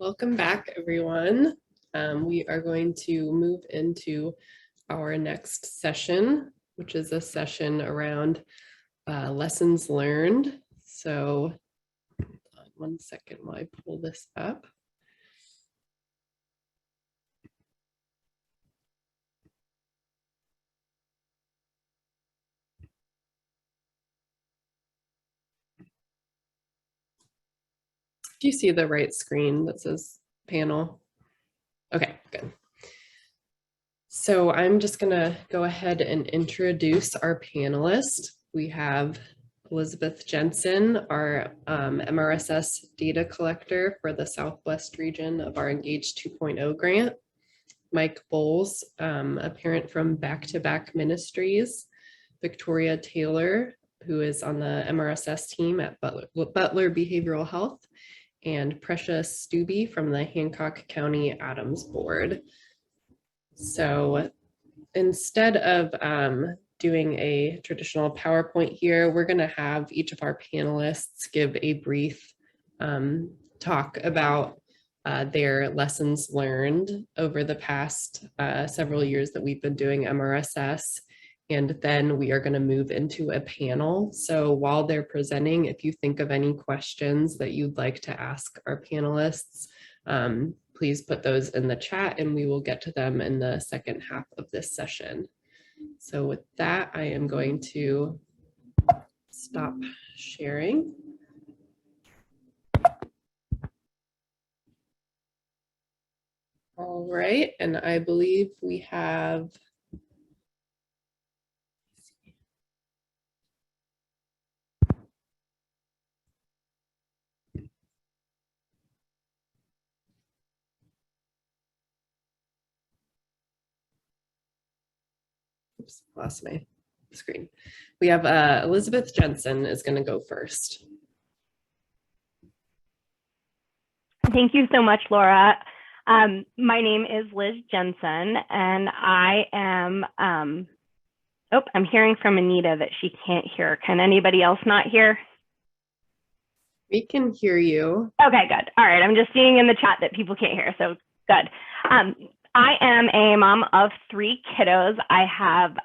Welcome back, everyone. We are going to move into our next session, which is a session around lessons learned. So, one second while I pull this up. Do you see the right screen that says panel? Okay, good. So I'm just going to go ahead and introduce our panelists. We have Elizabeth Jensen, our MRSS data collector for the Southwest region of our Engage 2.0 grant. Mike Bowles, a parent from Back to Back Ministries. Victoria Taylor, who is on the MRSS team at Butler Behavioral Health. And Precious Stubbe from the Hancock County Adams Board. So instead of doing a traditional PowerPoint here, we're going to have each of our panelists give a brief talk about their lessons learned over the past several years that we've been doing MRSS. And then we are going to move into a panel. So while they're presenting, if you think of any questions that you'd like to ask our panelists, please put those in the chat and we will get to them in the second half of this session. So with that, I am going to stop sharing. All right, and I believe we have lost my screen. We have Elizabeth Jensen is going to go first. Thank you so much, Laura. My name is Liz Jensen, and I am, I'm hearing from Anita that she can't hear. Can anybody else not hear? We can hear you. Okay, good. All right, I'm just seeing in the chat that people can't hear, so good. I am a mom of 3 kiddos. I have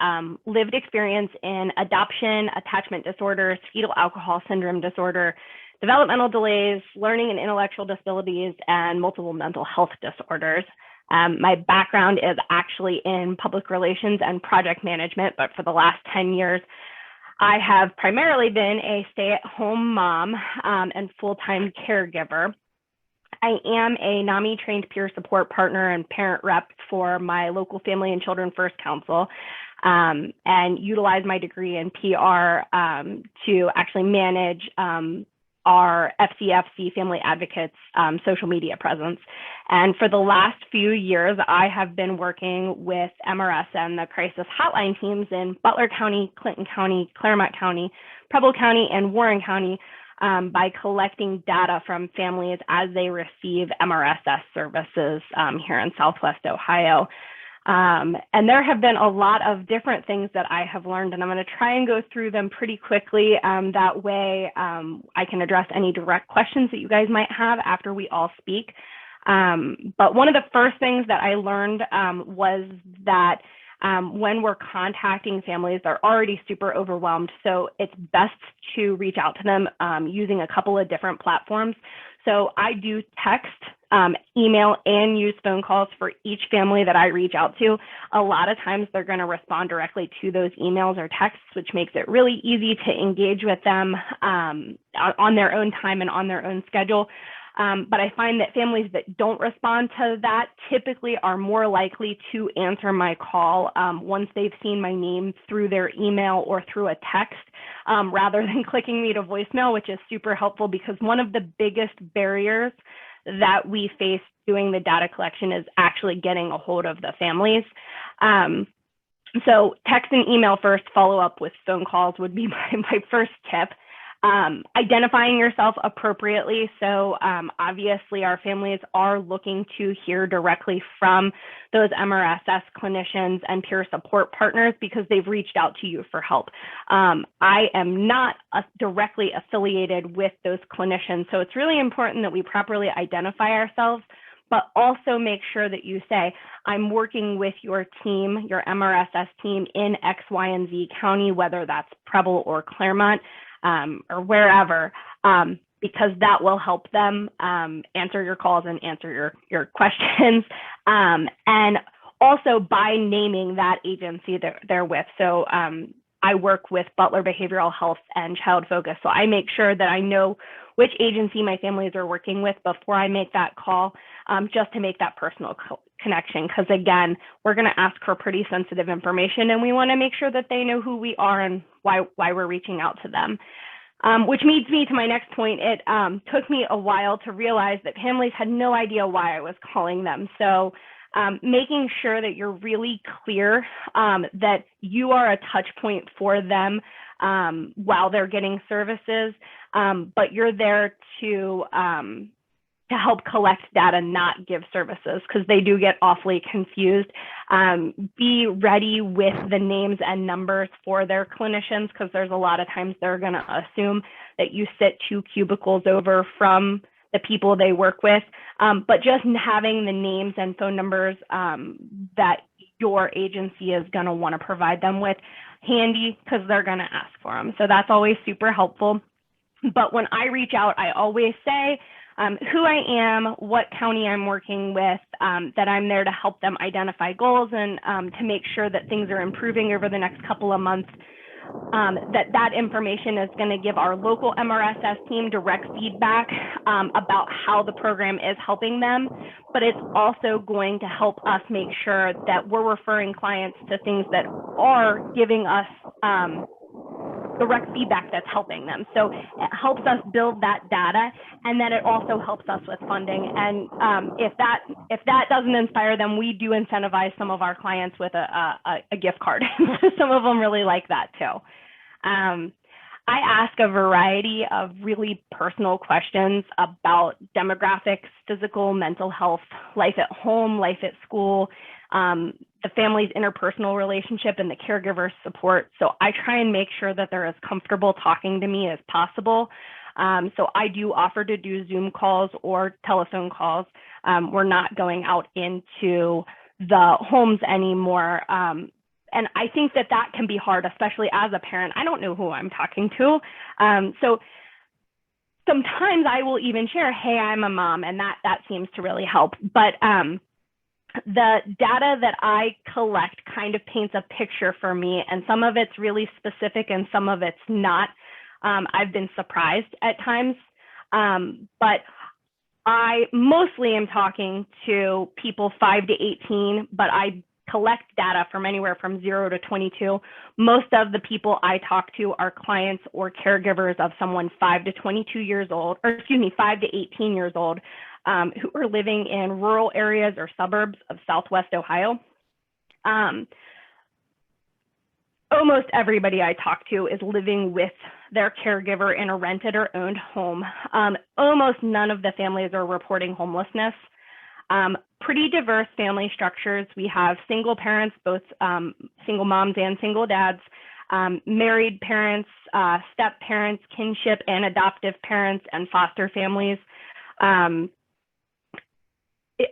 lived experience in adoption, attachment disorders, fetal alcohol syndrome disorder, developmental delays, learning and intellectual disabilities, and multiple mental health disorders. My background is actually in public relations and project management, but for the last 10 years, I have primarily been a stay-at-home mom and full-time caregiver. I am a NAMI trained peer support partner and parent rep for my local Family and Children First Council, and utilize my degree in PR to actually manage our FCFC Family Advocates social media presence. And for the last few years, I have been working with MRS and the crisis hotline teams in Butler County, Clinton County, Claremont County, Preble County, and Warren County by collecting data from families as they receive MRSS services here in Southwest Ohio. And there have been a lot of different things that I have learned, and I'm going to try and go through them pretty quickly. That way I can address any direct questions that you guys might have after we all speak. But one of the first things that I learned was that when we're contacting families, they're already super overwhelmed. So it's best to reach out to them using a couple of different platforms. So I do text, email, and use phone calls for each family that I reach out to. A lot of times they're going to respond directly to those emails or texts, which makes it really easy to engage with them on their own time and on their own schedule. But I find that families that don't respond to that typically are more likely to answer my call once they've seen my name through their email or through a text, rather than clicking me to voicemail, which is super helpful because one of the biggest barriers that we face doing the data collection is actually getting a hold of the families. So text and email first, follow up with phone calls would be my first tip. Identifying yourself appropriately. So obviously our families are looking to hear directly from those MRSS clinicians and peer support partners because they've reached out to you for help. I am not directly affiliated with those clinicians. So it's really important that we properly identify ourselves, but also make sure that you say, I'm working with your team, your MRSS team in X, Y, and Z county, whether that's Preble or Claremont, or wherever, because that will help them answer your calls and answer your questions. And also by naming that agency that they're with. So I work with Butler Behavioral Health and Child Focus. So I make sure that I know which agency my families are working with before I make that call, just to make that personal connection. Because again, we're going to ask for pretty sensitive information, and we want to make sure that they know who we are and why we're reaching out to them. Which leads me to my next point. It took me a while to realize that families had no idea why I was calling them. So making sure that you're really clear that you are a touch point for them while they're getting services, but you're there to help collect data, not give services, because they do get awfully confused. Be ready with the names and numbers for their clinicians, because there's a lot of times they're going to assume that you sit 2 cubicles over from the people they work with. But just having the names and phone numbers that your agency is going to want to provide them with handy, because they're going to ask for them. So that's always super helpful. But when I reach out, I always say who I am, what county I'm working with, that I'm there to help them identify goals and to make sure that things are improving over the next couple of months. That information is going to give our local MRSS team direct feedback about how the program is helping them, but it's also going to help us make sure that we're referring clients to things that are giving us direct feedback that's helping them. So it helps us build that data, and then it also helps us with funding. And if that doesn't inspire them, we do incentivize some of our clients with a gift card. Some of them really like that too. I ask a variety of really personal questions about demographics, physical, mental health, life at home, life at school, the family's interpersonal relationship, and the caregiver support. So I try and make sure that they're as comfortable talking to me as possible. So I do offer to do Zoom calls or telephone calls. We're not going out into the homes anymore. And I think that can be hard, especially as a parent. I don't know who I'm talking to. So sometimes I will even share, hey, I'm a mom, and that seems to really help. But the data that I collect kind of paints a picture for me, and some of it's really specific and some of it's not. I've been surprised at times, but I mostly am talking to people 5 to 18, but I collect data from anywhere from 0 to 22. Most of the people I talk to are clients or caregivers of someone 5 to 22 years old, or excuse me, 5 to 18 years old, who are living in rural areas or suburbs of Southwest Ohio. Almost everybody I talk to is living with their caregiver in a rented or owned home. Almost none of the families are reporting homelessness. Pretty diverse family structures. We have single parents, both single moms and single dads, married parents, step parents, kinship and adoptive parents, and foster families.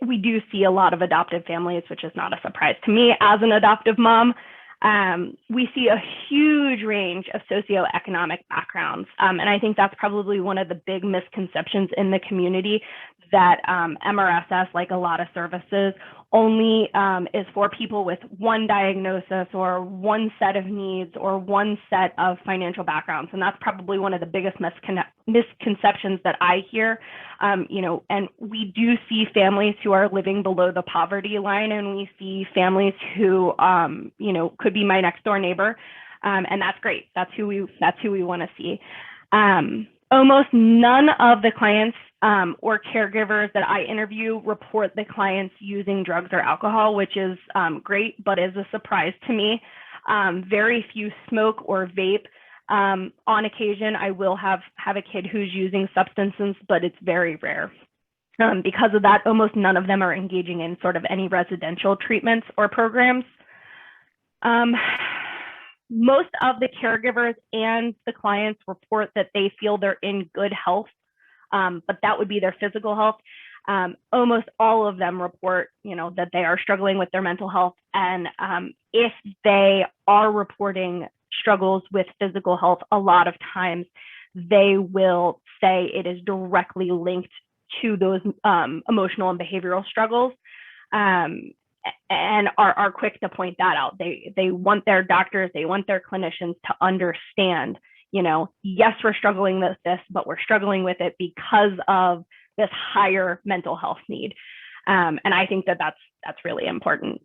We do see a lot of adoptive families, which is not a surprise to me as an adoptive mom. We see a huge range of socioeconomic backgrounds. And I think that's probably one of the big misconceptions in the community, that MRSS, like a lot of services, only is for people with one diagnosis or one set of needs or one set of financial backgrounds. And that's probably one of the biggest misconceptions that I hear. And we do see families who are living below the poverty line, and we see families who, could be my next door neighbor. And that's great. That's who we want to see. Almost none of the clients or caregivers that I interview report the clients using drugs or alcohol, which is great, but is a surprise to me. Very few smoke or vape. On occasion, I will have a kid who's using substances, but it's very rare. Because of that, almost none of them are engaging in sort of any residential treatments or programs. Most of the caregivers and the clients report that they feel they're in good health, but that would be their physical health. Almost all of them report, that they are struggling with their mental health. And if they are reporting struggles with physical health, a lot of times they will say it is directly linked to those emotional and behavioral struggles, and are quick to point that out. They want their doctors, they want their clinicians to understand, yes, we're struggling with this, but we're struggling with it because of this higher mental health need. And I think that that's really important.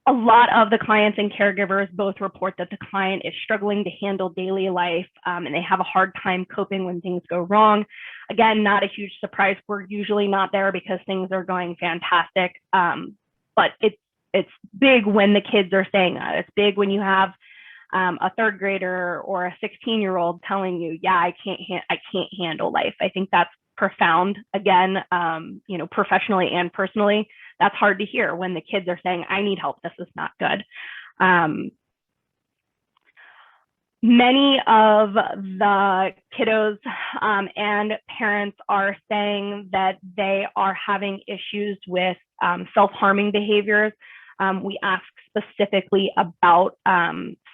A lot of the clients and caregivers both report that the client is struggling to handle daily life, and they have a hard time coping when things go wrong. Again, not a huge surprise. We're usually not there because things are going fantastic. But it's big when the kids are saying that. It's big when you have a third grader or a 16-year-old telling you, yeah, I can't handle life. I think that's profound. Again, professionally and personally, that's hard to hear when the kids are saying, I need help, this is not good. Many of the kiddos and parents are saying that they are having issues with self-harming behaviors. We ask specifically about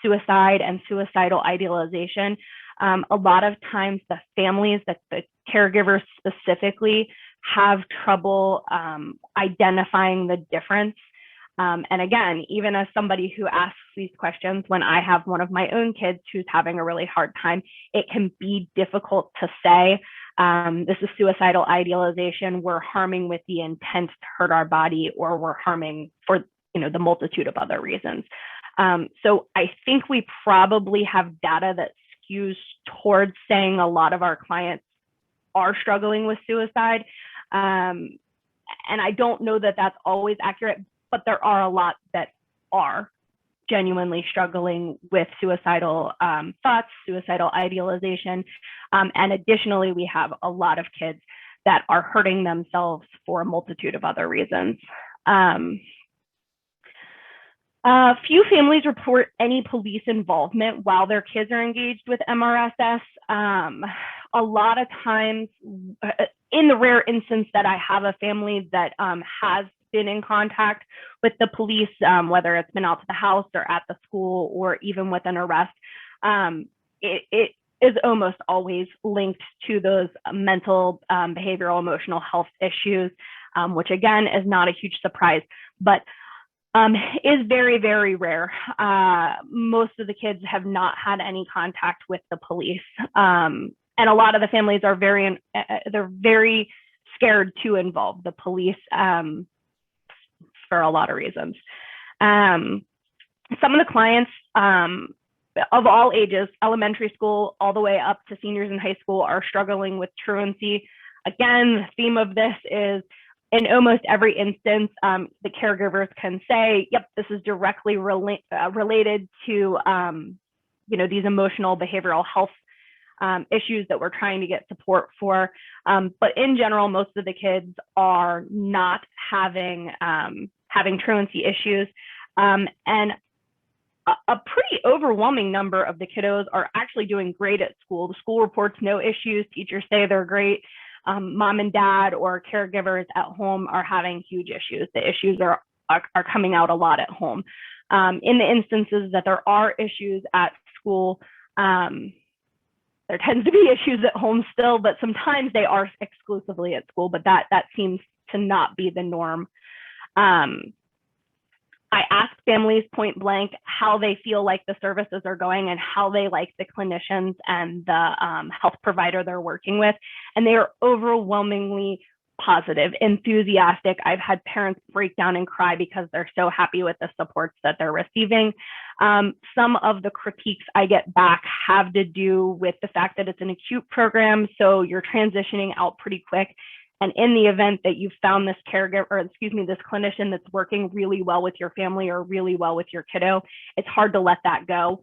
suicide and suicidal idealization. A lot of times the families, that the caregivers specifically, have trouble identifying the difference. And again, even as somebody who asks these questions, when I have one of my own kids who's having a really hard time, it can be difficult to say, this is suicidal idealization, we're harming with the intent to hurt our body, or we're harming for the multitude of other reasons. So I think we probably have data that skews towards saying a lot of our clients are struggling with suicide. And I don't know that that's always accurate, but there are a lot that are genuinely struggling with suicidal thoughts, suicidal idealization. And additionally, we have a lot of kids that are hurting themselves for a multitude of other reasons. Few families report any police involvement while their kids are engaged with MRSS. A lot of times, in the rare instance that I have a family that has been in contact with the police, whether it's been out to the house or at the school or even with an arrest, it is almost always linked to those mental, behavioral, emotional health issues, which again is not a huge surprise, but is very, very rare. Most of the kids have not had any contact with the police. And a lot of the families are they're very scared to involve the police for a lot of reasons. Some of the clients of all ages, elementary school all the way up to seniors in high school, are struggling with truancy. Again, the theme of this is, in almost every instance, the caregivers can say, yep, this is directly related to these emotional behavioral health issues that we're trying to get support for. But in general, most of the kids are not having truancy issues. And a pretty overwhelming number of the kiddos are actually doing great at school. The school reports no issues. Teachers say they're great. Mom and dad or caregivers at home are having huge issues. The issues are coming out a lot at home. In the instances that there are issues at school, there tends to be issues at home still, but sometimes they are exclusively at school, but that seems to not be the norm. I ask families point blank how they feel like the services are going and how they like the clinicians and the health provider they're working with. And they are overwhelmingly positive, enthusiastic. I've had parents break down and cry because they're so happy with the supports that they're receiving. Some of the critiques I get back have to do with the fact that it's an acute program, so you're transitioning out pretty quick. And in the event that you've found this caregiver, or excuse me, this clinician that's working really well with your family or really well with your kiddo, it's hard to let that go.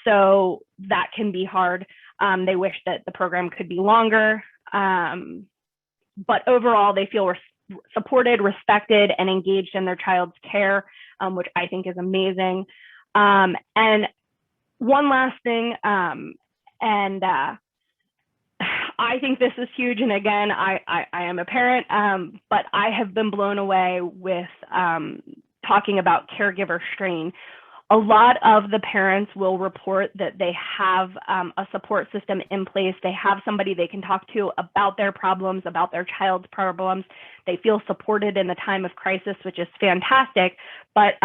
So that can be hard. They wish that the program could be longer, but overall they feel supported, respected, and engaged in their child's care, which I think is amazing. And one last thing, I think this is huge. And again, I am a parent, but I have been blown away with talking about caregiver strain. A lot of the parents will report that they have a support system in place. They have somebody they can talk to about their problems, about their child's problems. They feel supported in the time of crisis, which is fantastic. But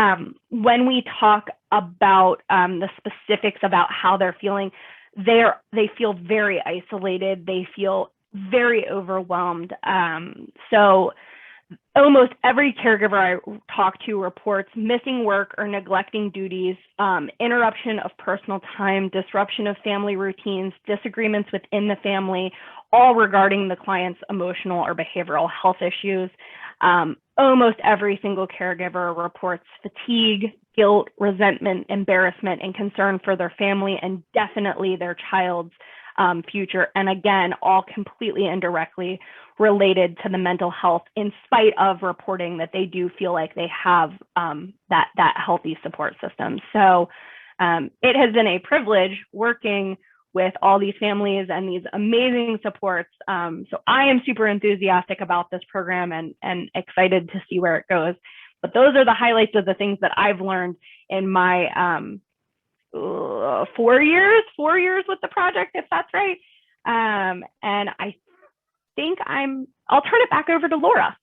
when we talk about the specifics about how they're feeling, they feel very isolated. They feel very overwhelmed. So almost every caregiver I talk to reports missing work or neglecting duties, interruption of personal time, disruption of family routines, disagreements within the family, all regarding the client's emotional or behavioral health issues. Almost every single caregiver reports fatigue, guilt, resentment, embarrassment, and concern for their family and definitely their child's future. And again, all completely indirectly related to the mental health, in spite of reporting that they do feel like they have that healthy support system. So it has been a privilege working with all these families and these amazing supports. So I am super enthusiastic about this program and excited to see where it goes. But those are the highlights of the things that I've learned in my 4 years with the project, if that's right. And I think I'll turn it back over to Laura.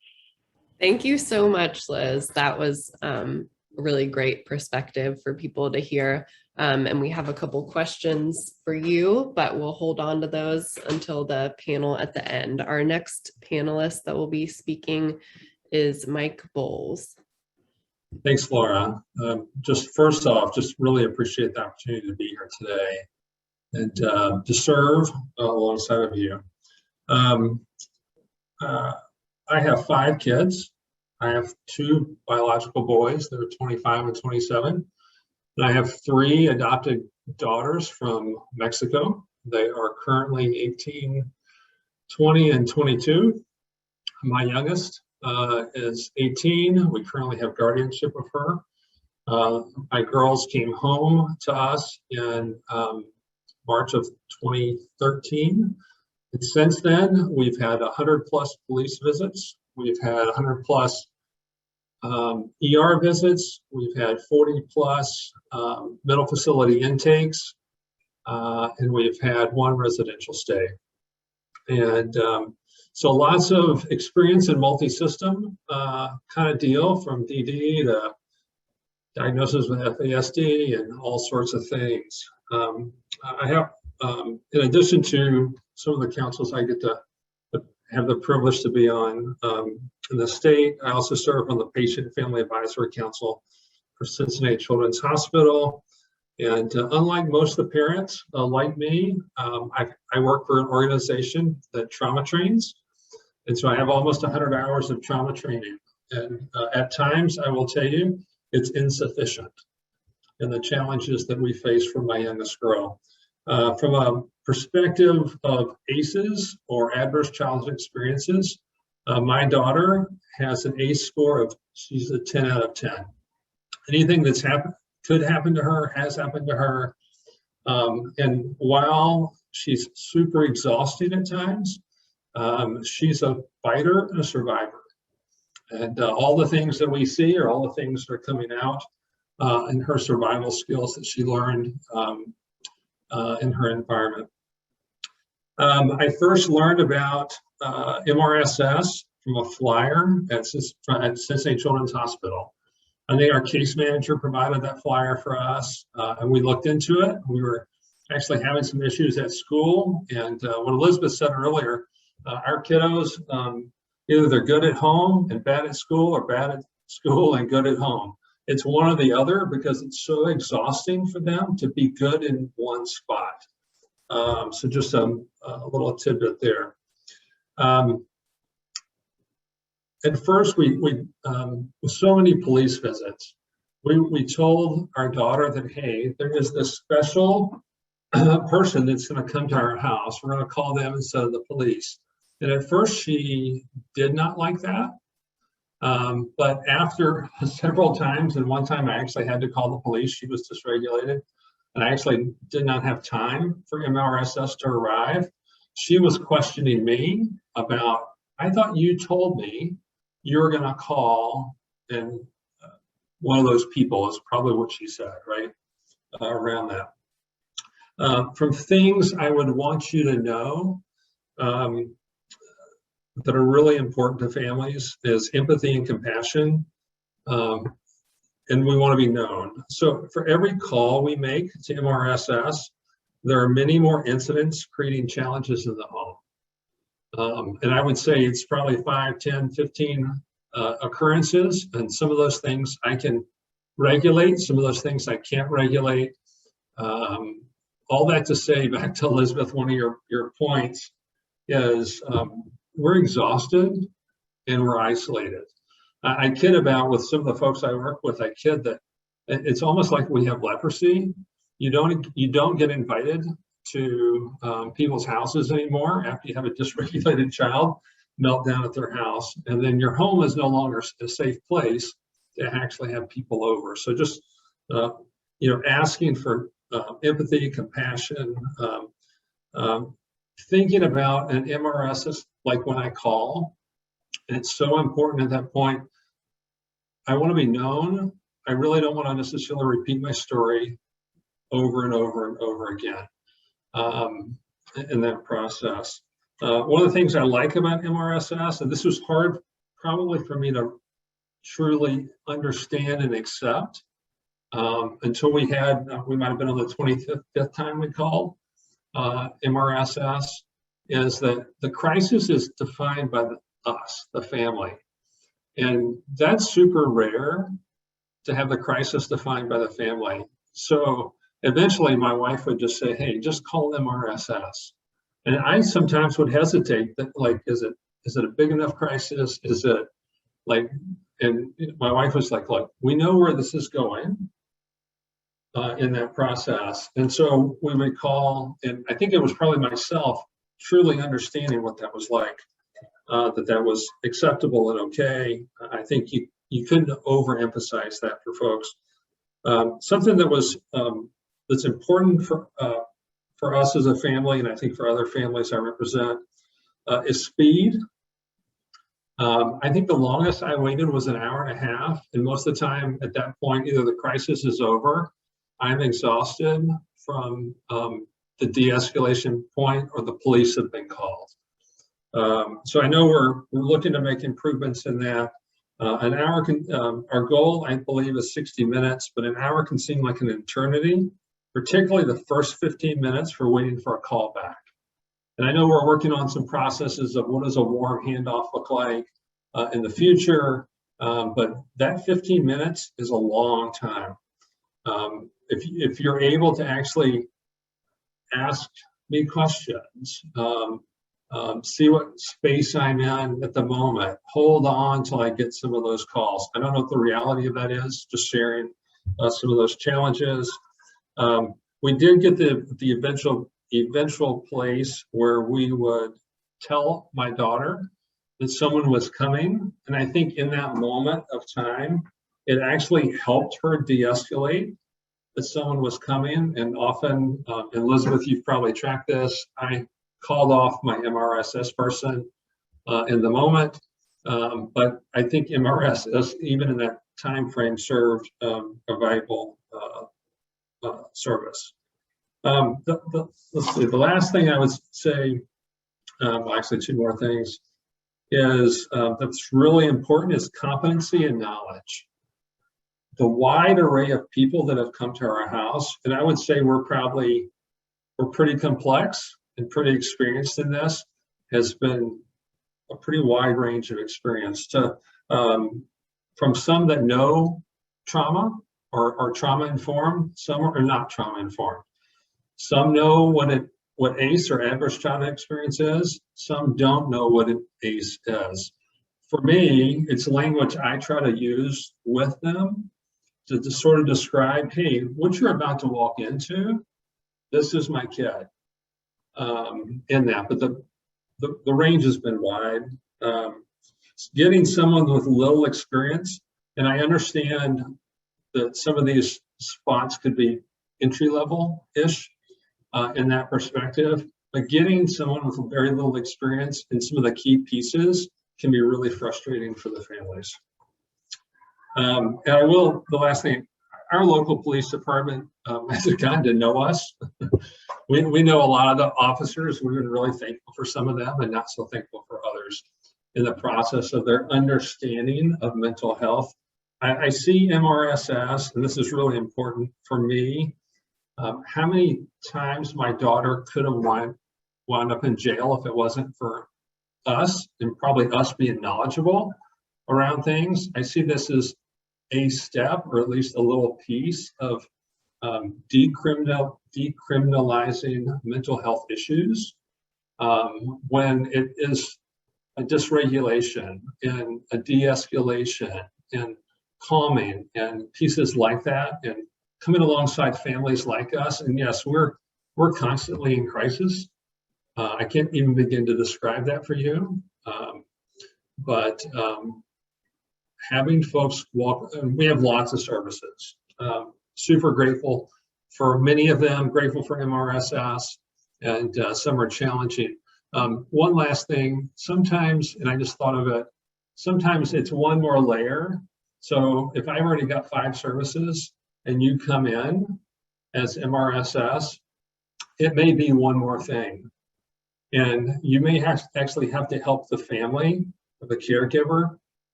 Thank you so much, Liz. That was a really great perspective for people to hear. And we have a couple questions for you, but we'll hold on to those until the panel at the end. Our next panelist that will be speaking is Mike Bowles. Thanks, Laura. Just first off, just really appreciate the opportunity to be here today and to serve alongside of you. I have 5 kids. I have 2 biological boys. They're 25 and 27. And I have 3 adopted daughters from Mexico. They are currently 18, 20, and 22. My youngest is 18. We currently have guardianship of her. My girls came home to us in March of 2013. And since then, we've had 100 plus police visits. We've had 100 plus ER visits. We've had 40 plus mental facility intakes. And we've had 1 residential stay. And so lots of experience in multi-system kind of deal, from DD to diagnosis with FASD and all sorts of things. I have, in addition to some of the councils I get to have the privilege to be on in the state, I also serve on the Patient and Family Advisory Council for Cincinnati Children's Hospital. And unlike most of the parents like me, I work for an organization that trauma trains. And so I have almost 100 hours of trauma training. And at times, I will tell you, it's insufficient in the challenges that we face from my youngest girl. From a perspective of ACEs, or adverse childhood experiences, my daughter has an ACE score of, she's a 10 out of 10. Anything that's could happen to her has happened to her. And while she's super exhausting at times, she's a fighter and a survivor. And all the things that we see are all the things that are coming out in her survival skills that she learned in her environment. I first learned about MRSS from a flyer at Cincinnati Children's Hospital. I think our case manager provided that flyer for us, and we looked into it. We were actually having some issues at school, and what Elizabeth said earlier, our kiddos, either they're good at home and bad at school, or bad at school and good at home. It's one or the other, because it's so exhausting for them to be good in one spot. So just a little tidbit there. at first, with so many police visits, we told our daughter that, hey, there is this special person that's going to come to our house. We're going to call them instead of the police. And at first, she did not like that. But after several times, and one time I actually had to call the police, she was dysregulated, and I actually did not have time for MRSS to arrive. She was questioning me about, I thought you told me you were going to call, and one of those people is probably what she said, right? Around that. From things I would want you to know that are really important to families is empathy and compassion, and we want to be known. So for every call we make to MRSS, there are many more incidents creating challenges in the home. And I would say it's probably 5, 10, 15 occurrences, and some of those things I can regulate, some of those things I can't regulate. All that to say, back to Elizabeth, one of your points is we're exhausted and we're isolated. I kid about with some of the folks I work with, I kid that it's almost like we have leprosy. You don't get invited to people's houses anymore after you have a dysregulated child melt down at their house, and then your home is no longer a safe place to actually have people over. So just asking for empathy, compassion, thinking about an MRSS, like when I call, and it's so important at that point. I want to be known. I really don't want to necessarily repeat my story over and over and over again in that process. One of the things I like about MRSS, and this was hard probably for me to truly understand and accept until we might have been on the 25th time we called MRSS, is that the crisis is defined by us, the family. And that's super rare to have the crisis defined by the family. So eventually my wife would just say, hey, just call MRSS. And I sometimes would hesitate that, like, is it a big enough crisis? Is it like, and my wife was like, look, we know where this is going in that process. And so we would call, and I think it was probably myself truly understanding what that was like, that was acceptable and okay. I think you couldn't overemphasize that for folks. Something that was that's important for us as a family, and I think for other families I represent, is speed. I think the longest I waited was an hour and a half, and most of the time at that point, either the crisis is over, I'm exhausted from the de-escalation point, or the police have been called. So I know we're looking to make improvements in that. An hour our goal, I believe, is 60 minutes, but an hour can seem like an eternity, particularly the first 15 minutes for waiting for a call back. And I know we're working on some processes of what does a warm handoff look like in the future, but that 15 minutes is a long time. If you're able to actually ask me questions, see what space I'm in at the moment, hold on till I get some of those calls. I don't know what the reality of that is, just sharing some of those challenges. We did get the eventual place where we would tell my daughter that someone was coming. And I think in that moment of time, it actually helped her de-escalate that someone was coming. And often, Elizabeth, you've probably tracked this, I called off my MRSS person in the moment. But I think MRSS, even in that time frame, served a valuable service. Let's see, the last thing I would say, actually two more things, is that's really important is competency and knowledge. The wide array of people that have come to our house, and I would say we're pretty complex and pretty experienced in this, has been a pretty wide range of experience from some that know trauma or are trauma informed, some are not trauma informed. Some know what ACE or adverse childhood experience is, some don't know what an ACE is. for me, it's language I try to use with them to sort of describe, hey, what you're about to walk into, this is my kid in that. But the range has been wide. Getting someone with little experience, and I understand that some of these spots could be entry level-ish in that perspective, but getting someone with very little experience in some of the key pieces can be really frustrating for the families. And I will, the last thing, our local police department has gotten to know us. We know a lot of the officers. We've been really thankful for some of them and not so thankful for others in the process of their understanding of mental health. I see MRSS, and this is really important for me. How many times my daughter could have wound up in jail if it wasn't for us, and probably us being knowledgeable around things. I see this as a step, or at least a little piece of decriminalizing mental health issues when it is a dysregulation and a de-escalation and calming and pieces like that, and coming alongside families like us. And yes, we're constantly in crisis. I can't even begin to describe that for you. But having folks walk, and we have lots of services. Super grateful for many of them, grateful for MRSS, and some are challenging. One last thing, sometimes, and I just thought of it, sometimes it's one more layer. So if I've already got 5 services and you come in as MRSS, it may be one more thing. And you may actually have to help the family or the caregiver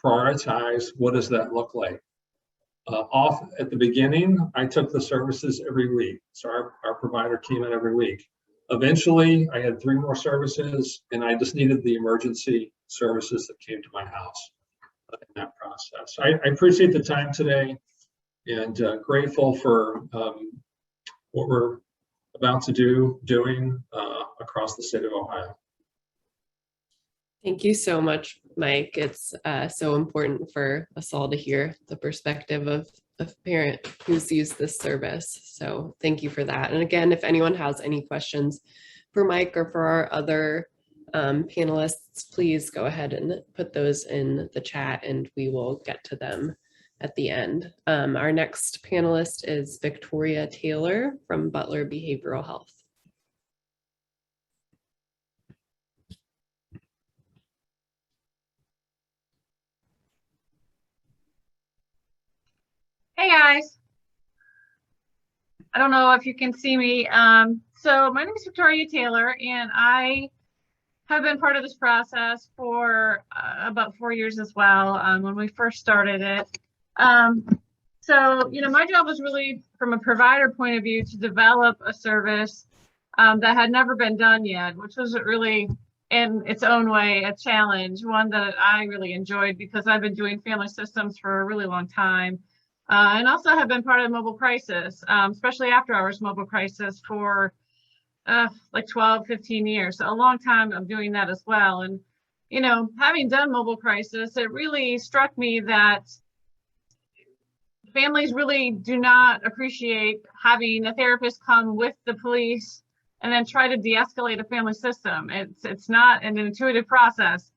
prioritize what does that look like. Off at the beginning, I took the services every week. So our provider came in every week. Eventually, I had 3 more services, and I just needed the emergency services that came to my house in that process. I appreciate the time today, and grateful for what we're about to doing across the state of Ohio. Thank you so much, Mike. It's so important for us all to hear the perspective of a parent who's used this service. So thank you for that. And again, if anyone has any questions for Mike or for our other panelists, please go ahead and put those in the chat and we will get to them at the end. Our next panelist is Victoria Taylor from Butler Behavioral Health. Hey guys, I don't know if you can see me. So my name is Victoria Taylor, and I have been part of this process for about 4 years as well, when we first started it. So, you know, my job was really, from a provider point of view, to develop a service that had never been done yet, which was really, in its own way, a challenge, one that I really enjoyed because I've been doing family systems for a really long time. And also have been part of mobile crisis, especially after hours mobile crisis for like 12, 15 years. So a long time of doing that as well. And, you know, having done mobile crisis, it really struck me that families really do not appreciate having a therapist come with the police and then try to de-escalate a family system. It's not an intuitive process.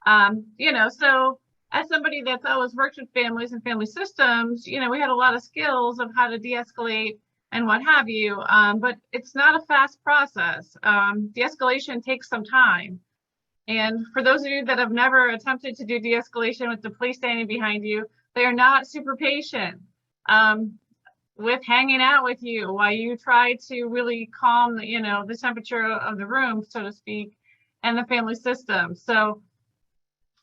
You know, so as somebody that's always worked with families and family systems, you know, we had a lot of skills of how to de-escalate and what have you, but it's not a fast process. De-escalation takes some time. And for those of you that have never attempted to do de-escalation with the police standing behind you, they are not super patient with hanging out with you while you try to really calm the, you know, the temperature of the room, so to speak, and the family system. So,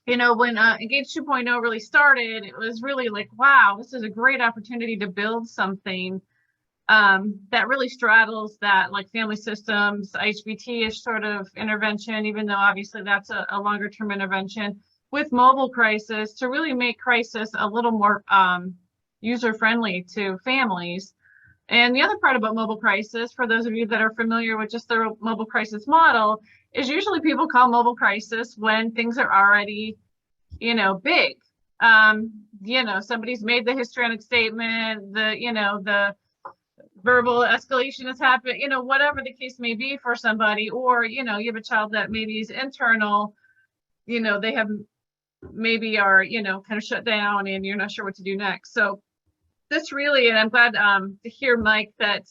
you know, when Engage 2.0 really started, it was really like, wow, this is a great opportunity to build something that really straddles that, like family systems, HBT-ish sort of intervention, even though obviously that's a longer term intervention, with mobile crisis, to really make crisis a little more user-friendly to families. And the other part about mobile crisis, for those of you that are familiar with just the mobile crisis model, is usually people call mobile crisis when things are already, big. Somebody's made the histrionic statement, the verbal escalation has happened, whatever the case may be for somebody, or, you have a child that maybe is internal, they have maybe are, kind of shut down and you're not sure what to do next. So this really, and I'm glad to hear, Mike, that,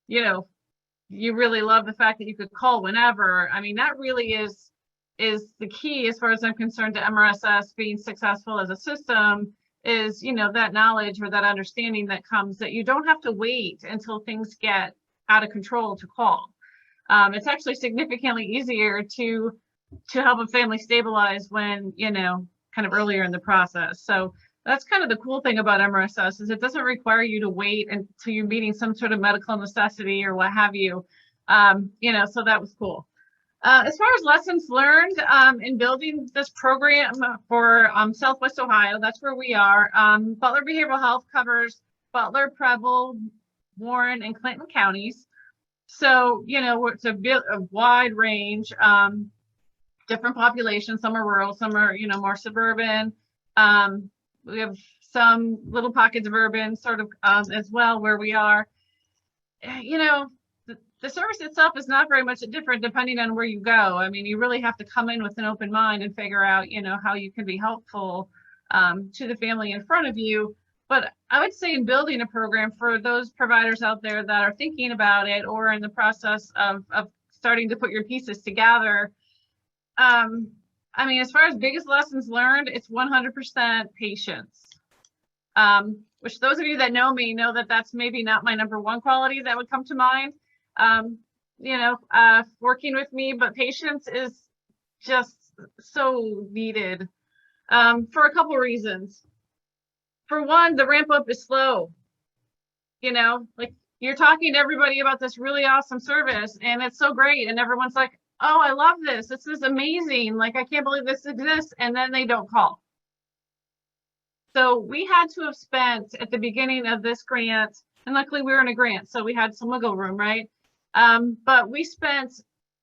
you really love the fact that you could call whenever. I mean, that really is the key, as far as I'm concerned, to MRSS being successful as a system, is, that knowledge or that understanding that comes, that you don't have to wait until things get out of control to call. It's actually significantly easier to help a family stabilize when, kind of earlier in the process. So that's kind of the cool thing about MRSS, is it doesn't require you to wait until you're meeting some sort of medical necessity or what have you. So that was cool. As far as lessons learned in building this program for Southwest Ohio, that's where we are. Butler Behavioral Health covers Butler, Preble, Warren, and Clinton counties. So, it's a wide range, different populations. Some are rural, some are, more suburban. We have some little pockets of urban sort of as well where we are. The service itself is not very much different depending on where you go. I mean, you really have to come in with an open mind and figure out, how you can be helpful to the family in front of you. But I would say in building a program for those providers out there that are thinking about it or in the process of starting to put your pieces together, as far as biggest lessons learned, it's 100% patience. Which those of you that know me know that that's maybe not my number one quality that would come to mind. Working with me, but patience is just so needed for a couple of reasons. For one, the ramp up is slow. Like, you're talking to everybody about this really awesome service and it's so great, and everyone's like, oh, I love this. This is amazing. Like, I can't believe this exists. And then they don't call. So we had to have spent at the beginning of this grant, and luckily we were in a grant, so we had some wiggle room, right? But we spent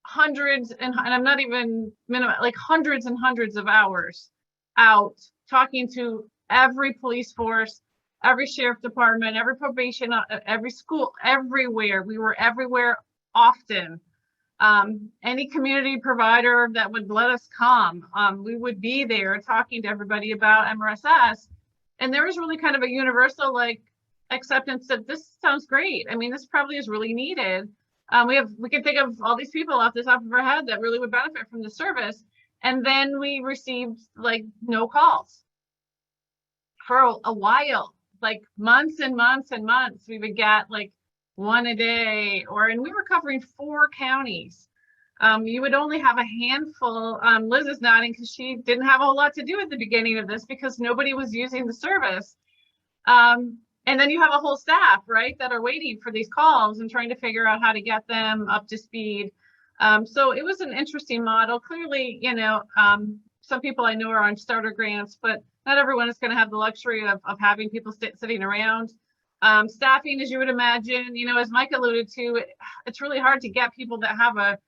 hundreds and I'm not even like hundreds and hundreds of hours out talking to every police force, every sheriff department, every probation, every school, everywhere. We were everywhere often. Any community provider that would let us come, we would be there talking to everybody about MRSS. And there was really kind of a universal acceptance that this sounds great. I mean, this probably is really needed. We can think of all these people off the top of our head that really would benefit from the service. And then we received no calls for a while, months and months and months. We would get one a day, and we were covering 4 counties. You would only have a handful. Liz is nodding because she didn't have a whole lot to do at the beginning of this because nobody was using the service. And then you have a whole staff, right, that are waiting for these calls and trying to figure out how to get them up to speed. So it was an interesting model. Clearly, some people I know are on starter grants, but not everyone is going to have the luxury of having people sitting around. Staffing, as you would imagine, as Mike alluded to, it's really hard to get people that have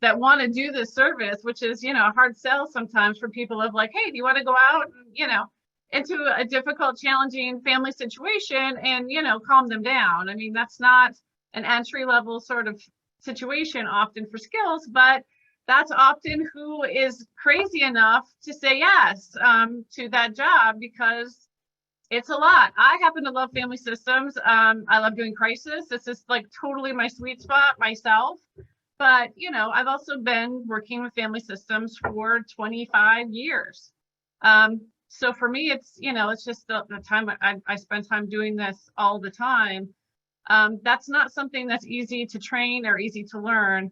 that want to do this service, which is, a hard sell sometimes for people of hey, do you want to go out, into a difficult, challenging family situation and, calm them down. I mean, that's not an entry level sort of situation often for skills, but that's often who is crazy enough to say yes to that job because it's a lot. I happen to love family systems. I love doing crisis. This is totally my sweet spot myself. But, I've also been working with family systems for 25 years. So for me, it's, it's just the time I spend time doing this all the time. That's not something that's easy to train or easy to learn.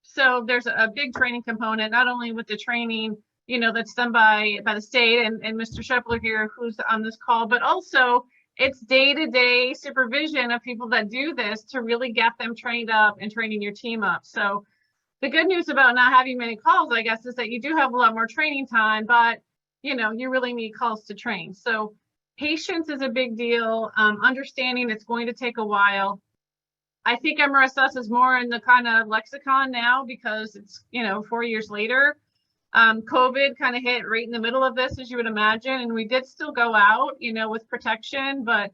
So there's a big training component, not only with the training, that's done by the state and Mr. Shepler here, who's on this call, but also it's day-to-day supervision of people that do this to really get them trained up and training your team up. So the good news about not having many calls, I guess, is that you do have a lot more training time, but you really need calls to train. So patience is a big deal. Understanding it's going to take a while. I think MRSS is more in the kind of lexicon now because it's, 4 years later. COVID kind of hit right in the middle of this, as you would imagine, and we did still go out, with protection, but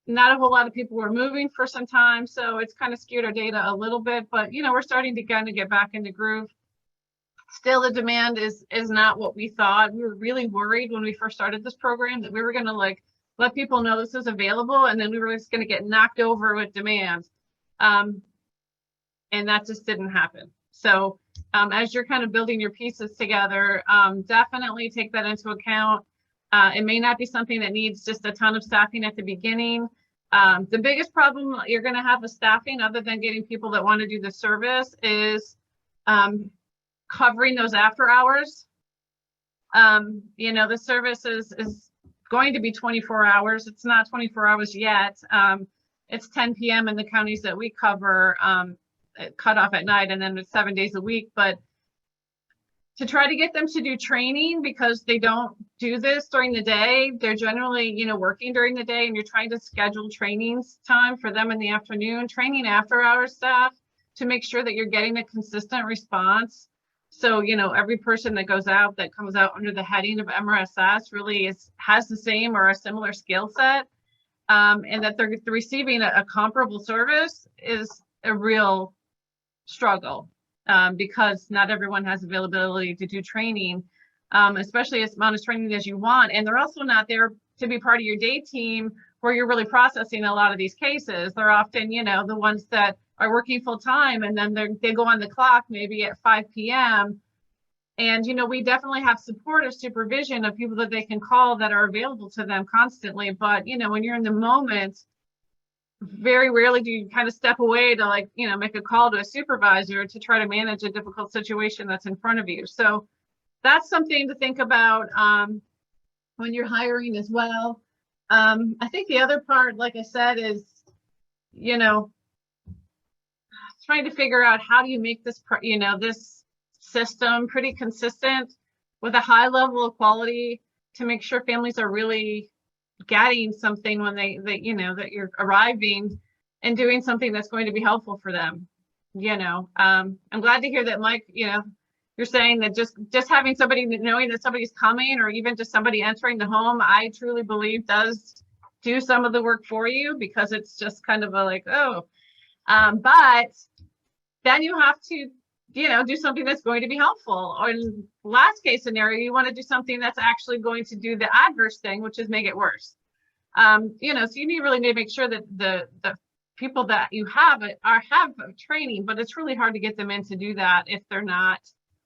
not a whole lot of people were moving for some time, so it's kind of skewed our data a little bit, but we're starting to kind of get back into groove. Still, the demand is not what we thought. We were really worried when we first started this program that we were going to let people know this is available, and then we were just going to get knocked over with demand, and that just didn't happen. So as you're kind of building your pieces together, definitely take that into account. It may not be something that needs just a ton of staffing at the beginning. The biggest problem you're going to have with staffing, other than getting people that want to do the service, is covering those after hours. The service is going to be 24 hours. It's not 24 hours yet. It's 10 p.m. in the counties that we cover, cut off at night, and then it's 7 days a week. But to try to get them to do training, because they don't do this during the day, they're generally, working during the day, and you're trying to schedule trainings time for them in the afternoon, training after hours staff to make sure that you're getting a consistent response. So, every person that goes out, that comes out under the heading of MRSS really has the same or a similar skill set, and that they're receiving a comparable service is a real struggle, because not everyone has availability to do training, especially as amount of training as you want. And they're also not there to be part of your day team where you're really processing a lot of these cases. They're often, the ones that are working full time, and then they go on the clock maybe at 5 p.m. And, we definitely have support or supervision of people that they can call that are available to them constantly. But, when you're in the moment, very rarely do you kind of step away to make a call to a supervisor to try to manage a difficult situation that's in front of you. So that's something to think about when you're hiring as well. I think the other part, like I said, is, trying to figure out how do you make this, this system pretty consistent with a high level of quality to make sure families are really getting something when that you're arriving and doing something that's going to be helpful for them. I'm glad to hear that, Mike, you're saying that just having somebody, knowing that somebody's coming, or even just somebody entering the home, I truly believe does do some of the work for you, because it's just kind of but then you have to do something that's going to be helpful. Or in last case scenario, you want to do something that's actually going to do the adverse thing, which is make it worse. So you need really to make sure that the people that you have training, but it's really hard to get them in to do that if they're not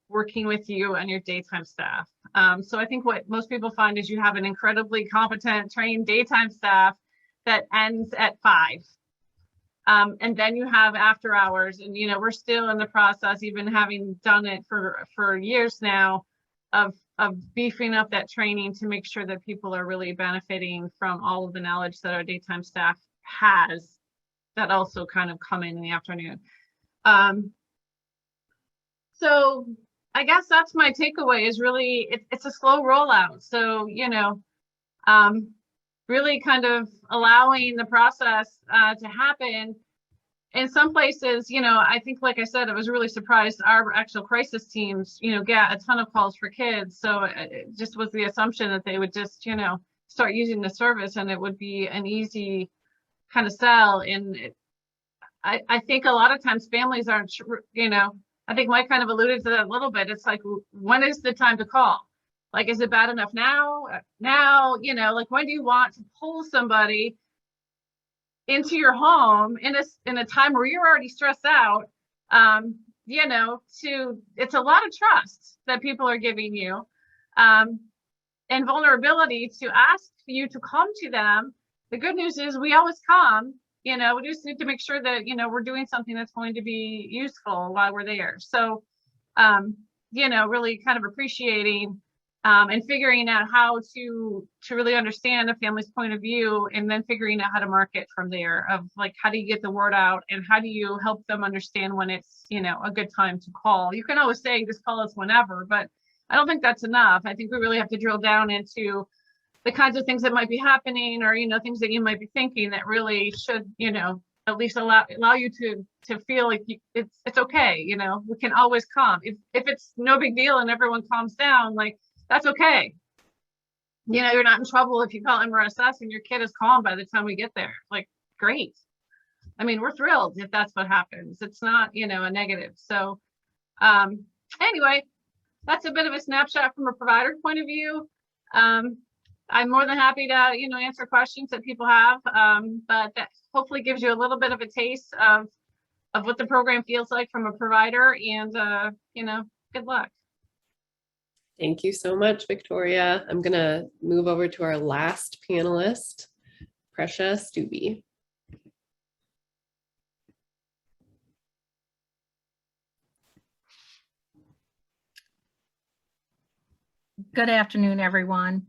working with you and your daytime staff. So I think what most people find is you have an incredibly competent, trained daytime staff that ends at 5. And then you have after hours, and we're still in the process, even having done it for years now, of beefing up that training to make sure that people are really benefiting from all of the knowledge that our daytime staff has, that also kind of come in the afternoon. So I guess that's my takeaway, is really it's a slow rollout. So really kind of allowing the process to happen. In some places, I think, like I said, I was really surprised our actual crisis teams, get a ton of calls for kids. So it just was the assumption that they would just, start using the service and it would be an easy kind of sell. And I think a lot of times families aren't, I think Mike kind of alluded to that a little bit. It's like, when is the time to call? Is it bad enough now? When do you want to pull somebody into your home in a time where you're already stressed out? It's a lot of trust that people are giving you, and vulnerability to ask you to come to them. The good news is we always come. We just need to make sure that we're doing something that's going to be useful while we're there. So really kind of appreciating and figuring out how to really understand a family's point of view, and then figuring out how to market from there, of how do you get the word out, and how do you help them understand when it's a good time to call. You can always say just call us whenever, but I don't think that's enough. I think we really have to drill down into the kinds of things that might be happening, or things that you might be thinking that really should at least allow you to feel like it's okay. You know, we can always calm. If it's no big deal and everyone calms down, like that's okay. You know, you're not in trouble if you call MRSS and your kid is calm by the time we get there. Like, great. I mean, we're thrilled if that's what happens. It's not, you know, a negative. So anyway, that's a bit of a snapshot from a provider point of view. I'm more than happy to, you know, answer questions that people have, but that hopefully gives you a little bit of a taste of what the program feels like from a provider, and, you know, good luck. Thank you so much, Victoria. I'm gonna move over to our last panelist, Presha Stubbe. Good afternoon, everyone.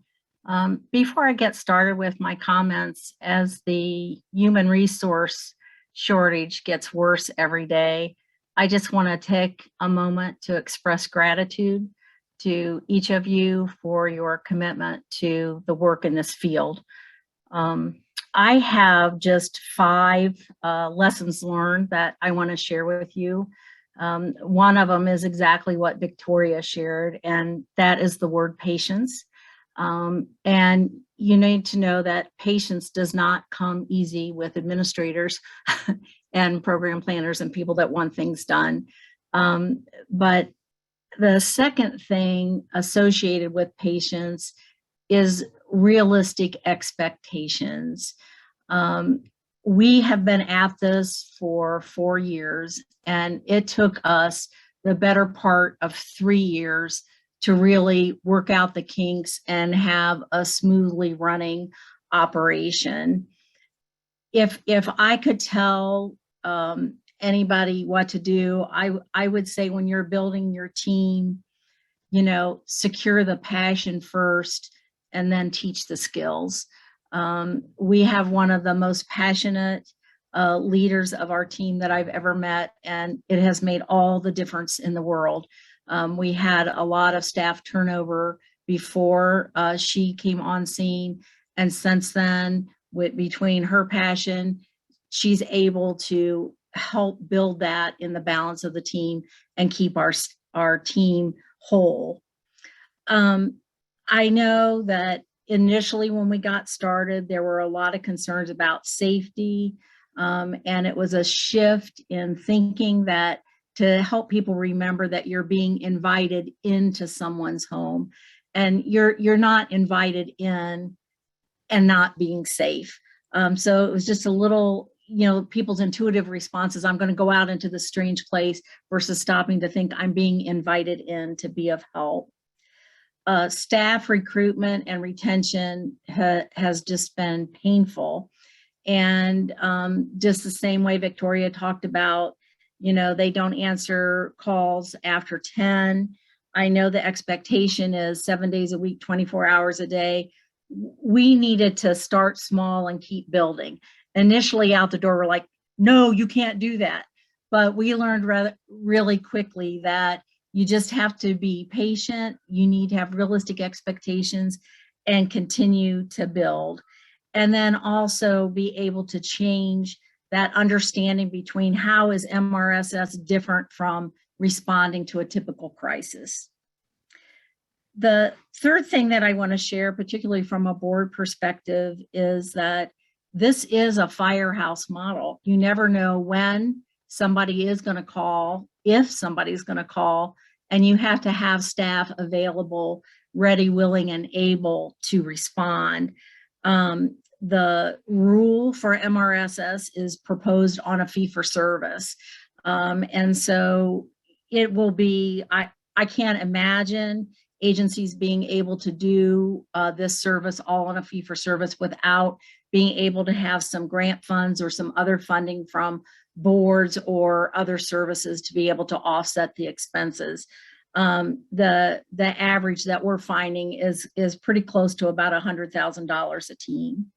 Before I get started with my comments, as the human resource shortage gets worse every day, I just want to take a moment to express gratitude to each of you for your commitment to the work in this field. I have just 5 lessons learned that I want to share with you. One of them is exactly what Victoria shared, and that is the word patience. And you need to know that patience does not come easy with administrators and program planners and people that want things done. But the second thing associated with patience is realistic expectations. We have been at this for 4 years, and it took us the better part of 3 years to really work out the kinks and have a smoothly running operation. If I could tell anybody what to do, I would say, when you're building your team, you know, secure the passion first and then teach the skills. We have one of the most passionate leaders of our team that I've ever met, and it has made all the difference in the world. We had a lot of staff turnover before she came on scene, and since then, between her passion, she's able to help build that in the balance of the team and keep our team whole. I know that initially when we got started, there were a lot of concerns about safety, and it was a shift in thinking that to help people remember that you're being invited into someone's home, and you're not invited in and not being safe. So it was just a little, you know, people's intuitive responses, I'm going to go out into this strange place, versus stopping to think I'm being invited in to be of help. Staff recruitment and retention has just been painful. And just the same way Victoria talked about, you know, they don't answer calls after 10. I know the expectation is 7 days a week, 24 hours a day. We needed to start small and keep building. Initially out the door, we're like, no, you can't do that. But we learned really quickly that you just have to be patient. You need to have realistic expectations and continue to build. And then also be able to change that understanding between how is MRSS different from responding to a typical crisis. The third thing that I want to share, particularly from a board perspective, is that this is a firehouse model. You never know when somebody is going to call, if somebody's going to call, and you have to have staff available, ready, willing, and able to respond. The rule for MRSS is proposed on a fee-for-service. And so it will be, I can't imagine agencies being able to do this service all on a fee-for-service without being able to have some grant funds or some other funding from boards or other services to be able to offset the expenses. The average that we're finding is pretty close to about $100,000 a team.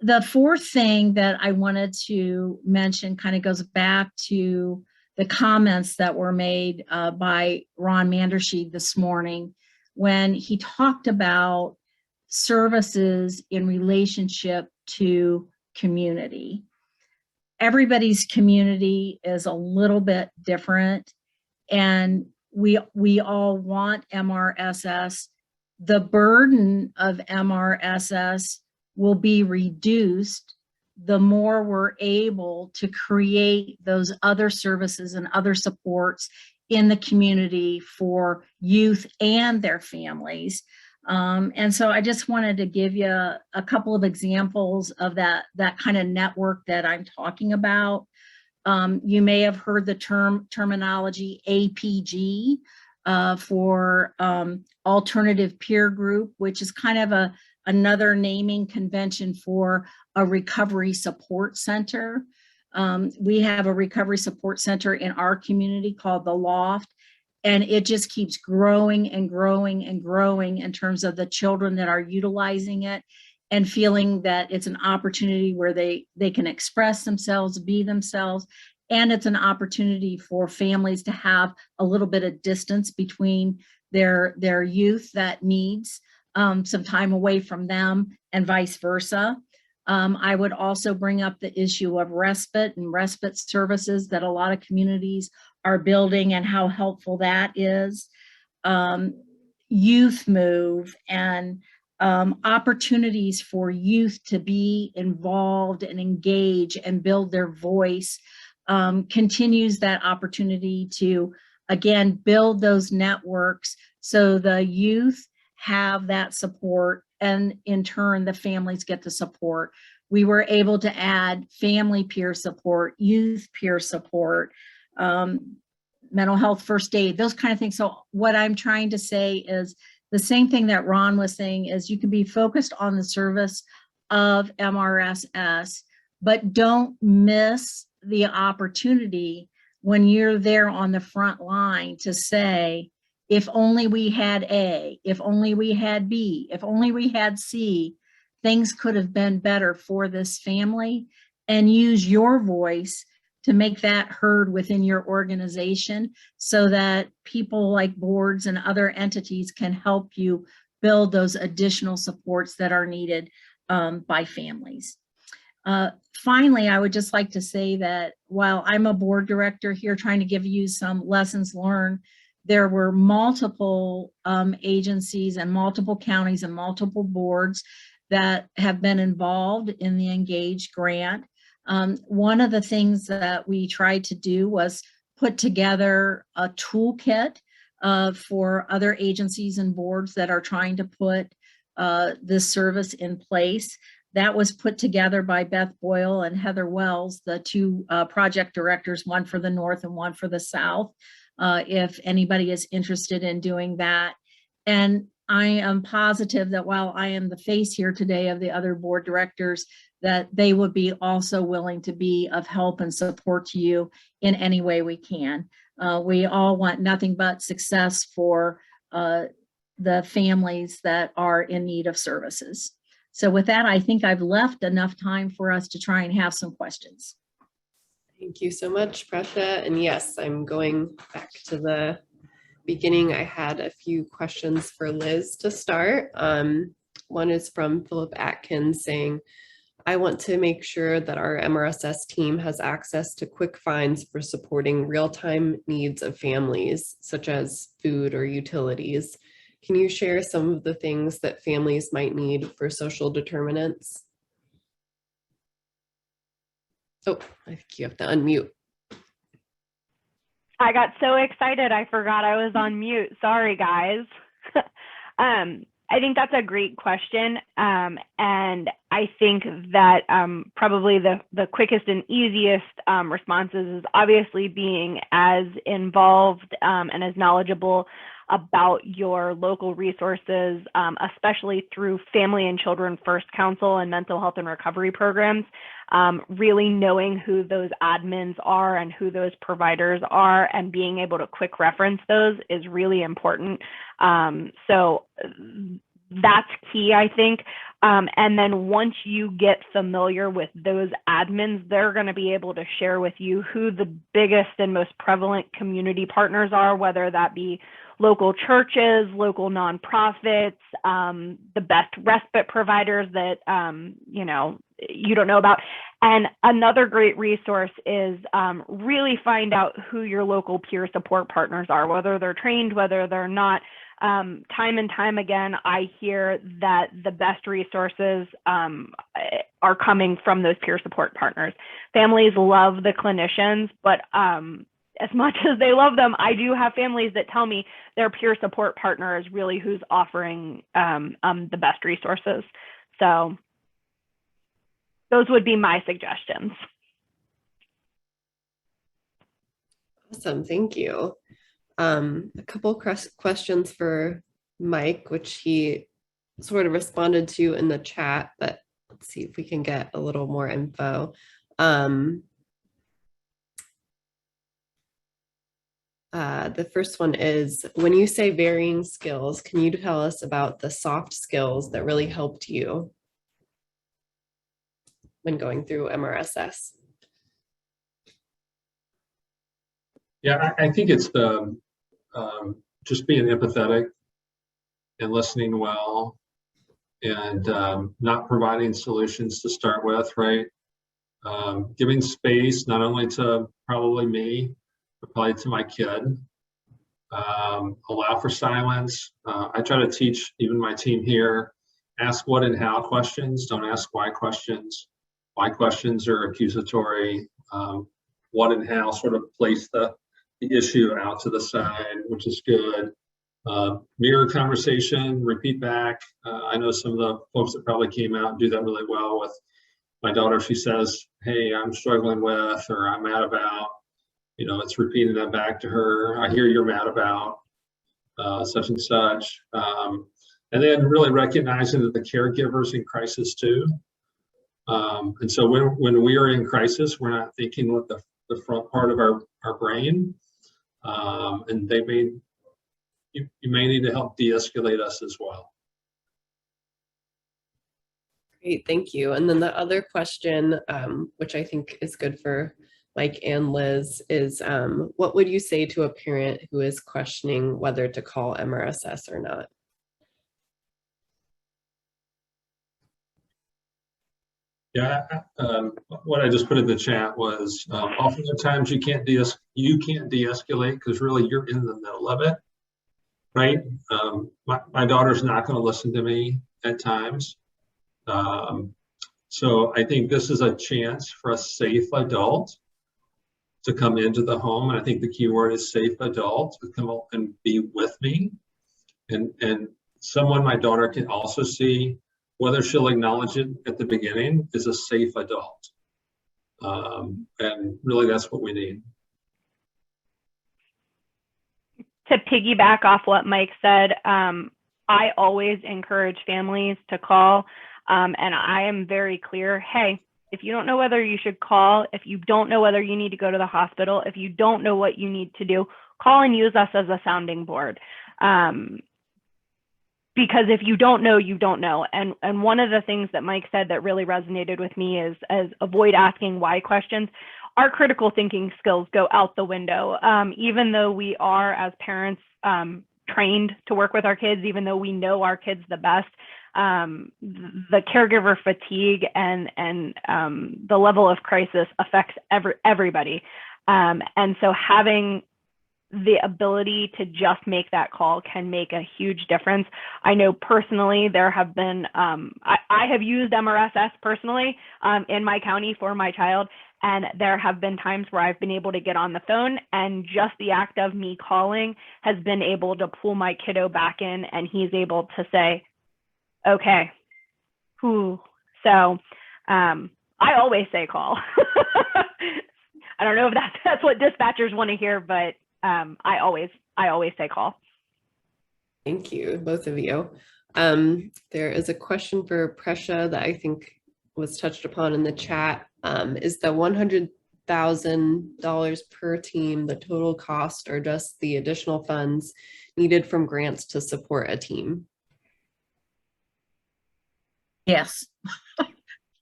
The fourth thing that I wanted to mention kind of goes back to the comments that were made by Ron Mandersheed this morning when he talked about services in relationship to community. everybody's community is a little bit different, and we all want MRSS. The burden of MRSS will be reduced the more we're able to create those other services and other supports in the community for youth and their families. And so I just wanted to give you a couple of examples of that kind of network that I'm talking about. You may have heard the terminology APG for alternative peer group, which is kind of another naming convention for a recovery support center. We have a recovery support center in our community called The Loft, and it just keeps growing and growing and growing in terms of the children that are utilizing it and feeling that it's an opportunity where they can express themselves, be themselves, and it's an opportunity for families to have a little bit of distance between their youth that needs some time away from them and vice versa. I would also bring up the issue of respite and respite services that a lot of communities are building and how helpful that is. Youth move and opportunities for youth to be involved and engage and build their voice continues that opportunity to, again, build those networks so the youth have that support, and in turn, the families get the support. We were able to add family peer support, youth peer support, mental health first aid, those kind of things. So what I'm trying to say is the same thing that Ron was saying is you can be focused on the service of MRSS, but don't miss the opportunity when you're there on the front line to say, if only we had A, if only we had B, if only we had C, things could have been better for this family, and use your voice to make that heard within your organization so that people like boards and other entities can help you build those additional supports that are needed by families. Finally, I would just like to say that while I'm a board director here trying to give you some lessons learned, there were multiple agencies and multiple counties and multiple boards that have been involved in the Engage grant. One of the things that we tried to do was put together a toolkit for other agencies and boards that are trying to put this service in place. That was put together by Beth Boyle and Heather Wells, the two project directors, one for the North and one for the South, if anybody is interested in doing that. And I am positive that while I am the face here today of the other board directors, that they would be also willing to be of help and support to you in any way we can. We all want nothing but success for the families that are in need of services. So with that, I think I've left enough time for us to try and have some questions. Thank you so much, Prasha. And yes, I'm going back to the beginning. I had a few questions for Liz to start. One is from Philip Atkins saying, I want to make sure that our MRSS team has access to quick finds for supporting real-time needs of families, such as food or utilities. Can you share some of the things that families might need for social determinants? Oh, I think you have to unmute. I got so excited, I forgot I was on mute. Sorry, guys. I think that's a great question. And I think that probably the quickest and easiest responses is obviously being as involved and as knowledgeable about your local resources, especially through Family and Children First Council and mental health and recovery programs. Really knowing who those admins are and who those providers are and being able to quick reference those is really important. So that's key, I think. And then once you get familiar with those admins, they're going to be able to share with you who the biggest and most prevalent community partners are, whether that be local churches, local nonprofits, the best respite providers that, you know, you don't know about. And another great resource is really find out who your local peer support partners are, whether they're trained, whether they're not. Time and time again, I hear that the best resources are coming from those peer support partners. Families love the clinicians, but as much as they love them, I do have families that tell me their peer support partner is really who's offering the best resources. So those would be my suggestions. Awesome, thank you. A couple questions for Mike, which he sort of responded to in the chat, but let's see if we can get a little more info. The first one is, when you say varying skills, can you tell us about the soft skills that really helped you when going through MRSS? Yeah, I think it's the just being empathetic and listening well, and not providing solutions to start with, right? Giving space not only to probably me, but probably to my kid. Allow for silence. I try to teach even my team here, ask what and how questions, don't ask why questions. Why questions are accusatory. What and how sort of place the issue out to the side, which is good. Mirror conversation, repeat back. I know some of the folks that probably came out do that really well with my daughter. She says, hey, I'm struggling with, or I'm mad about, you know, it's repeating that back to her. I hear you're mad about such and such. And then really recognizing that the caregiver's in crisis too. And so when we are in crisis, we're not thinking with the front part of our brain. And you may need to help de-escalate us as well. Great, thank you. And then the other question, which I think is good for Mike and Liz, is what would you say to a parent who is questioning whether to call MRSS or not? Yeah, what I just put in the chat was oftentimes you can't de-escalate because really you're in the middle of it, right? My daughter's not going to listen to me at times. So I think this is a chance for a safe adult to come into the home. And I think the key word is safe adult, to come and be with me. And someone my daughter can also see, whether she'll acknowledge it at the beginning, is a safe adult. And really that's what we need. To piggyback off what Mike said, I always encourage families to call, and I am very clear, hey, if you don't know whether you should call, if you don't know whether you need to go to the hospital, if you don't know what you need to do, call and use us as a sounding board. Because if you don't know, you don't know. And one of the things that Mike said that really resonated with me is avoid asking why questions. Our critical thinking skills go out the window. Even though we are, as parents, trained to work with our kids, even though we know our kids the best, the caregiver fatigue and the level of crisis affects everybody. And so having the ability to just make that call can make a huge difference. I know personally there have been, I have used MRSS personally in my county for my child, and there have been times where I've been able to get on the phone, and just the act of me calling has been able to pull my kiddo back in, and he's able to say, okay, whew. So I always say call. I don't know if that's what dispatchers want to hear, but I always say call. Thank you, both of you. There is a question for Presha that I think was touched upon in the chat. Is the $100,000 per team the total cost, or just the additional funds needed from grants to support a team? Yes.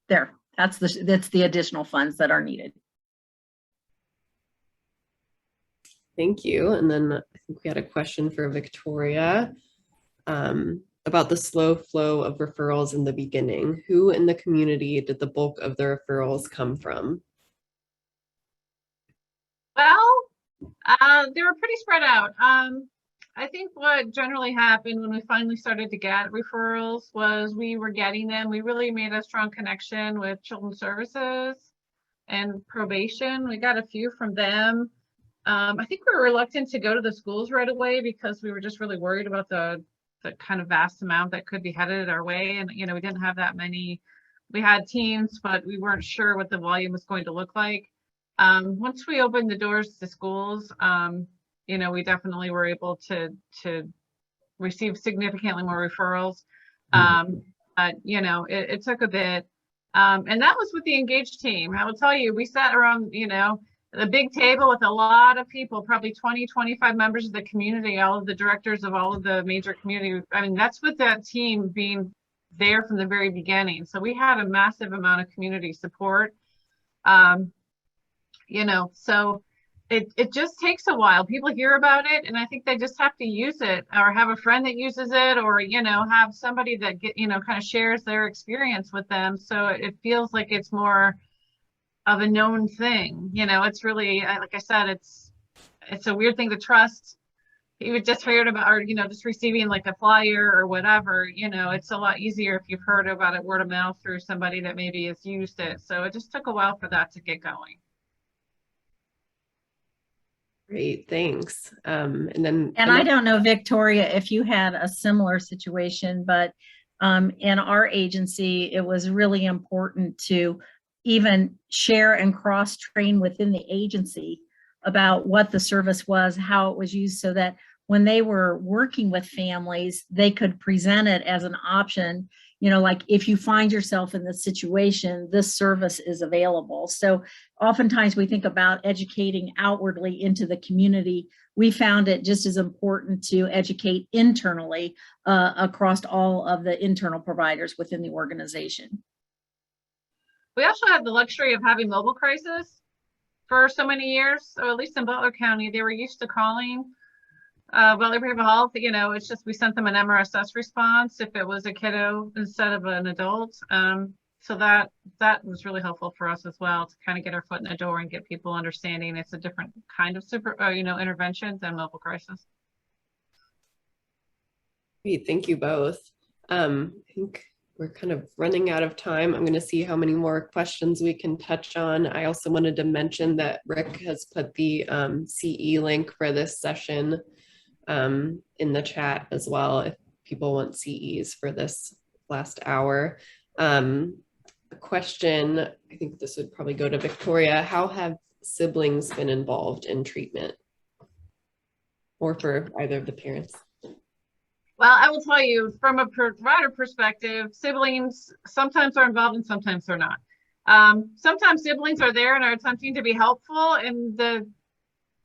There, that's the additional funds that are needed. Thank you. And then I think we had a question for Victoria about the slow flow of referrals in the beginning. Who in the community did the bulk of the referrals come from? Well, they were pretty spread out. I think what generally happened when we finally started to get referrals was we were getting them. We really made a strong connection with Children's Services and probation. We got a few from them. I think we were reluctant to go to the schools right away because we were just really worried about the kind of vast amount that could be headed our way. And, you know, we didn't have that many. We had teams, but we weren't sure what the volume was going to look like. Once we opened the doors to schools, you know, we definitely were able to receive significantly more referrals. You know, it took a bit. And that was with the engaged team. I will tell you, we sat around, you know, the big table with a lot of people, probably 20, 25 members of the community, all of the directors of all of the major community. I mean, that's with that team being there from the very beginning. So we had a massive amount of community support. You know, so it just takes a while. People hear about it, and I think they just have to use it, or have a friend that uses it, or, you know, have somebody that you know, kind of shares their experience with them. So it feels like it's more of a known thing. You know, it's really, like I said, it's a weird thing to trust. You would just heard about, or, you know, just receiving like a flyer or whatever. You know, it's a lot easier if you've heard about it word of mouth through somebody that maybe has used it. So it just took a while for that to get going. Great, thanks. And then, And I don't know, Victoria, if you had a similar situation, but in our agency, it was really important to even share and cross-train within the agency about what the service was, how it was used, so that when they were working with families, they could present it as an option. You know, like, if you find yourself in this situation, this service is available. So oftentimes we think about educating outwardly into the community. We found it just as important to educate internally across all of the internal providers within the organization. We also had the luxury of having mobile crisis for so many years. So at least in Butler County, they were used to calling Butler Behavioral Health. You know, it's just we sent them an MRSS response if it was a kiddo instead of an adult. So that was really helpful for us as well, to kind of get our foot in the door and get people understanding it's a different kind of you know, intervention than mobile crisis. great, thank you both. I think we're kind of running out of time. I'm going to see how many more questions we can touch on. I also wanted to mention that Rick has put the CE link for this session in the chat as well, if people want CEs for this last hour. A question, I think this would probably go to Victoria. How have siblings been involved in treatment? Or for either of the parents? Well, I will tell you, from a provider perspective, siblings sometimes are involved and sometimes they're not. Sometimes siblings are there and are attempting to be helpful, and the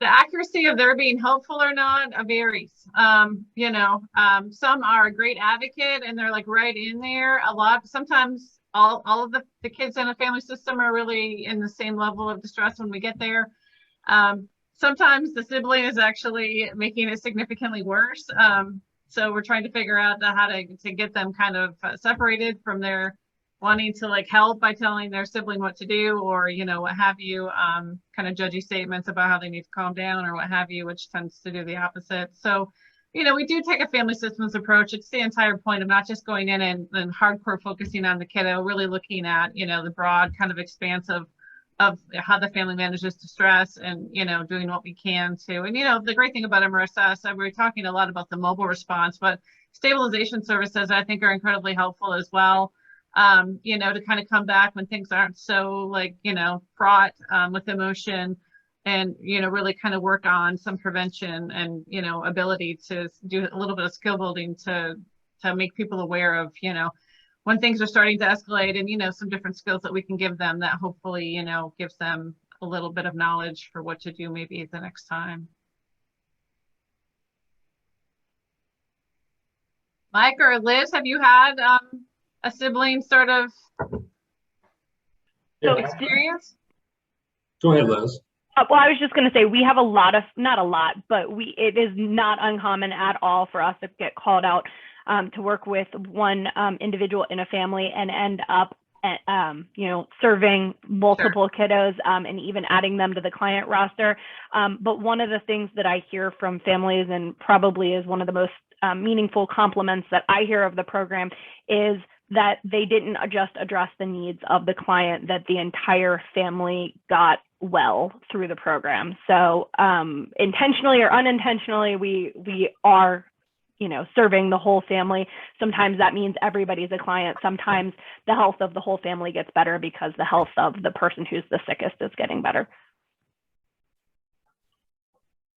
accuracy of their being helpful or not varies. You know, some are a great advocate and they're like right in there. Sometimes all of the kids in a family system are really in the same level of distress when we get there. Sometimes the sibling is actually making it significantly worse. So we're trying to figure out how to get them kind of separated from their wanting to like help by telling their sibling what to do, or, you know, what have you, kind of judgy statements about how they need to calm down or what have you, which tends to do the opposite. So, you know, we do take a family systems approach. It's the entire point of not just going in and hardcore focusing on the kiddo, really looking at, you know, the broad kind of expanse of how the family manages distress, and, you know, doing what we can to. And, you know, the great thing about MRSS, we're talking a lot about the mobile response, but stabilization services, I think, are incredibly helpful as well. You know, to kind of come back when things aren't so, like, you know, fraught with emotion, and, you know, really kind of work on some prevention and, you know, ability to do a little bit of skill building to make people aware of, you know, when things are starting to escalate, and, you know, some different skills that we can give them that hopefully, you know, gives them a little bit of knowledge for what to do maybe the next time. Mike or Liz, have you had a sibling sort of Yeah. experience? Go ahead, Liz. Well, I was just going to say, we have a lot of, not a lot, but it is not uncommon at all for us to get called out to work with one individual in a family and end up serving multiple kiddos and even adding them to the client roster. But one of the things that I hear from families, and probably is one of the most meaningful compliments that I hear of the program, is that they didn't just address the needs of the client, that the entire family got well through the program. So intentionally or unintentionally, we are serving the whole family. Sometimes that means everybody's a client. Sometimes the health of the whole family gets better because the health of the person who's the sickest is getting better.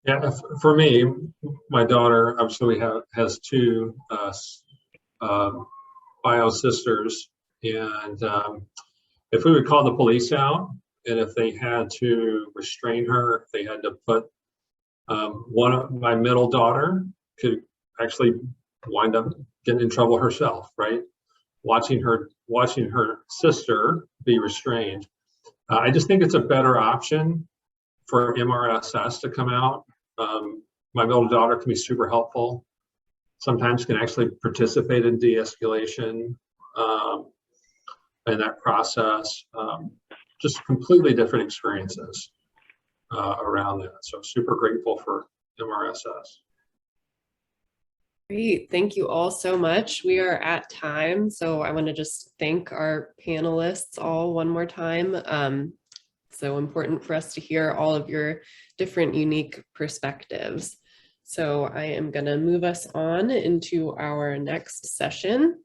Yeah, for me, my daughter obviously has two bio sisters, and if we would call the police out, and if they had to restrain her, if they had to put one of my middle daughter could actually wind up getting in trouble herself, right? Watching her sister be restrained. I just think it's a better option for MRSS to come out. My middle daughter can be super helpful. Sometimes can actually participate in de-escalation in that process. Just completely different experiences around that. So super grateful for MRSS. Great. Thank you all so much. We are at time, so I want to just thank our panelists all one more time. So important for us to hear all of your different unique perspectives. So I am going to move us on into our next session.